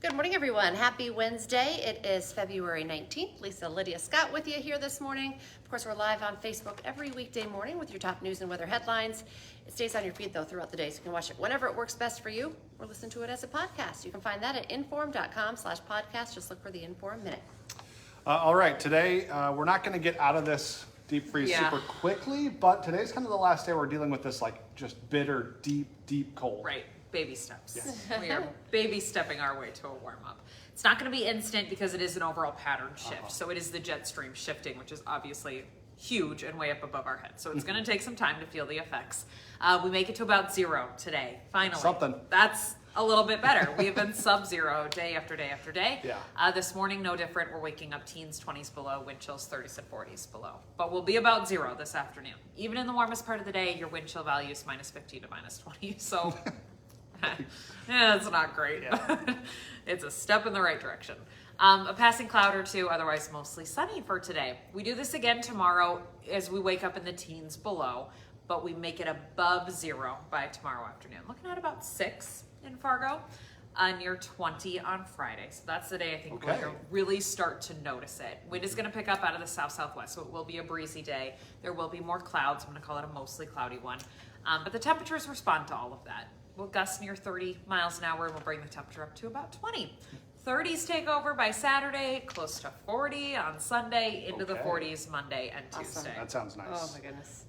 Good morning, everyone. Happy Wednesday. It is February 19th. Lisa, Lydia, Scott with you here this morning. Of course, we're live on Facebook every weekday morning with your top news and weather headlines. It stays on your feed, though, throughout the day, so you can watch it whenever it works best for you or listen to it as a podcast. You can find that at inform.com/podcast. Just look for the Inform Minute. All right, today we're not going to get out of this deep freeze super quickly, but today's kind of the last day we're dealing with this just bitter, deep cold. Right. Baby steps. Yes. We are baby stepping our way to a warm up. It's not going to be instant because it is an overall pattern shift. So it is the jet stream shifting, which is obviously huge and way up above our heads. So it's going to take some time to feel the effects. We make it to about 0 today, finally. Something. That's a little bit better. We have been sub-zero day after day after day. Yeah. This morning, no different. We're waking up teens, 20s below, wind chills 30s and 40s below. But we'll be about 0 this afternoon. Even in the warmest part of the day, your wind chill value is -15 to -20. So yeah, it's not great. Yeah. It's a step in the right direction. A passing cloud or two, otherwise mostly sunny for today. We do this again tomorrow as we wake up in the teens below, but we make it above 0 by tomorrow afternoon. Looking at about 6 in Fargo, near 20 on Friday. So that's the day I think we're going to really start to notice it. Wind is going to pick up out of the south-southwest, so it will be a breezy day. There will be more clouds. I'm going to call it a mostly cloudy one. But the temperatures respond to all of that. We'll gust near 30 miles an hour and we'll bring the temperature up to about 20. 30s take over by Saturday, close to 40 on Sunday, into the 40s Monday and Tuesday. That sounds nice. Oh, my goodness.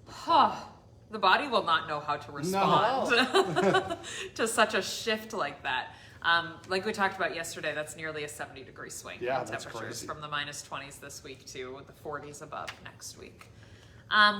The body will not know how to respond to such a shift like that. Like we talked about yesterday, that's nearly a 70-degree swing in temperatures crazy. from the -20s this week to the 40s above next week.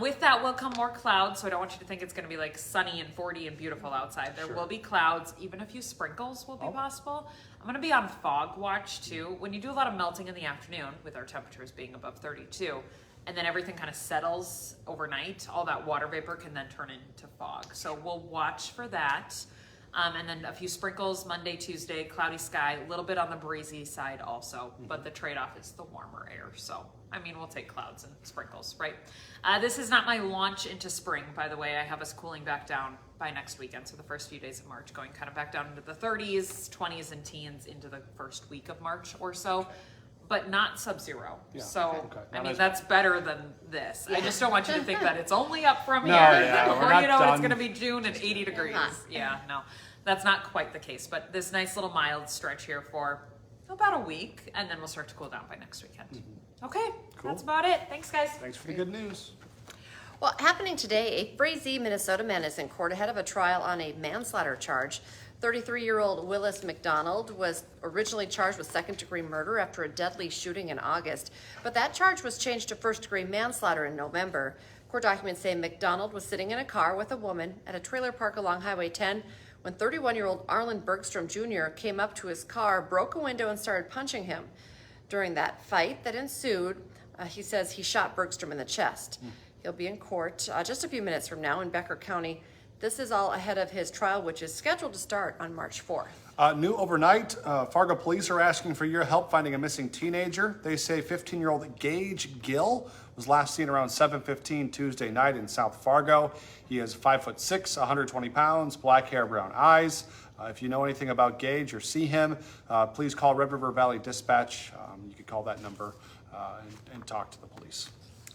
With that will come more clouds, so I don't want you to think it's going to be like sunny and 40 and beautiful outside. There will be clouds, even a few sprinkles will be possible. I'm going to be on fog watch too. When you do a lot of melting in the afternoon, with our temperatures being above 32, and then everything kind of settles overnight, all that water vapor can then turn into fog. So we'll watch for that. And then a few sprinkles Monday, Tuesday, cloudy sky, a little bit on the breezy side also, but the trade-off is the warmer air. So, I mean, we'll take clouds and sprinkles, right? This is not my launch into spring, by the way. I have us cooling back down by next weekend. So the first few days of March, going kind of back down into the 30s, 20s, and teens into the first week of March or so. But not sub-zero. Yeah. So, I mean, Not that's better than this. I just don't want you to think that it's only up from here. Yeah, we're Before not you know it, it's done. going to be June and 80 degrees. Yeah, no, that's not quite the case. But this nice little mild stretch here for about a week, and then we'll start to cool down by next weekend. Okay, that's about it. Thanks, guys. Thanks for the good news. Well, happening today, a Frazee, Minnesota man is in court ahead of a trial on a manslaughter charge. 33-year-old Willis McDonald was originally charged with second-degree murder after a deadly shooting in August, but that charge was changed to first-degree manslaughter in November. Court documents say McDonald was sitting in a car with a woman at a trailer park along Highway 10 when 31-year-old Arlen Bergstrom Jr. came up to his car, broke a window, and started punching him. During that fight that ensued, he says he shot Bergstrom in the chest. He'll be in court just a few minutes from now in Becker County. This is all ahead of his trial, which is scheduled to start on March 4th. New overnight, Fargo police are asking for your help finding a missing teenager. They say 15-year-old Gage Gill was last seen around 7:15 Tuesday night in South Fargo. He is 5'6", 120 pounds, black hair, brown eyes. If you know anything about Gage or see him, please call Red River Valley Dispatch. You can call that number and talk to the police.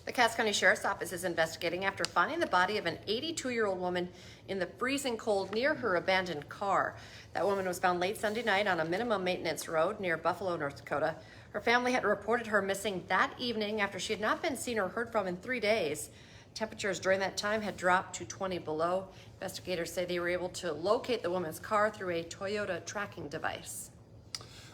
The Cass County Sheriff's Office is investigating after finding the body of an 82-year-old woman in the freezing cold near her abandoned car. That woman was found late Sunday night on a minimum maintenance road near Buffalo, North Dakota. Her family had reported her missing that evening after she had not been seen or heard from in 3 days. Temperatures during that time had dropped to 20 below. Investigators say they were able to locate the woman's car through a Toyota tracking device.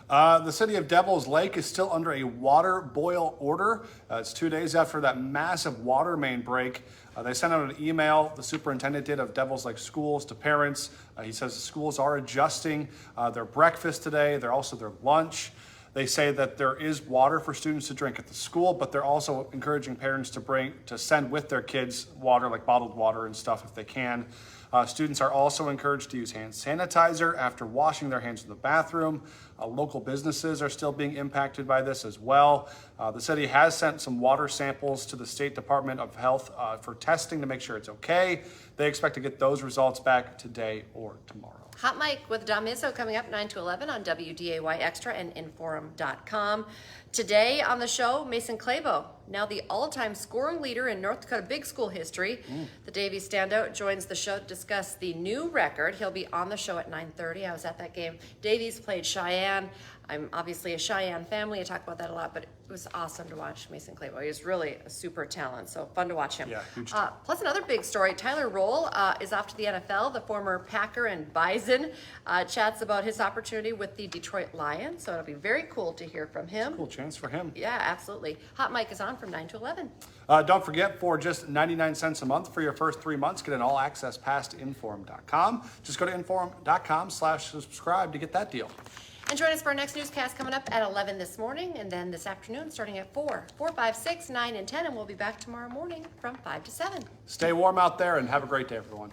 The city of Devils Lake is still under a water boil order. It's 2 days after that massive water main break. They sent out an email, the superintendent did, of Devils Lake schools to parents. He says the schools are adjusting their breakfast today. They're also their lunch. They say that there is water for students to drink at the school, but they're also encouraging parents to send with their kids water, like bottled water and stuff if they can. Students are also encouraged to use hand sanitizer after washing their hands in the bathroom. Local businesses are still being impacted by this as well. The city has sent some water samples to the State Department of Health for testing to make sure it's okay. They expect to get those results back today or tomorrow. Hot Mike with Dom Izzo coming up 9 to 11 on WDAY Extra and Inforum.com. Today on the show, Mason Clabo, now the all-time scoring leader in North Dakota Big School history. The Davies standout joins the show to discuss the new record. He'll be on the show at 9:30. I was at that game. Davies played Cheyenne. I'm obviously a Cheyenne family. I talk about that a lot, but it was awesome to watch Mason Clabo. He was really a super talent, so fun to watch him. Yeah, huge. Plus another big story, Tyler Roll is off to the NFL. The former Packer and Bison chats about his opportunity with the Detroit Lions, so it'll be very cool to hear from him. Cool chance for him. Yeah, absolutely. Hot Mike is on from 9 to 11. Don't forget, for just 99 cents a month for your first 3 months, get an all-access pass to Inforum.com. Just go to Inforum.com/subscribe to get that deal. And join us for our next newscast coming up at 11 this morning, and then this afternoon starting at 4, 5, 6, 9, and 10, and we'll be back tomorrow morning from 5 to 7. Stay warm out there and have a great day, everyone.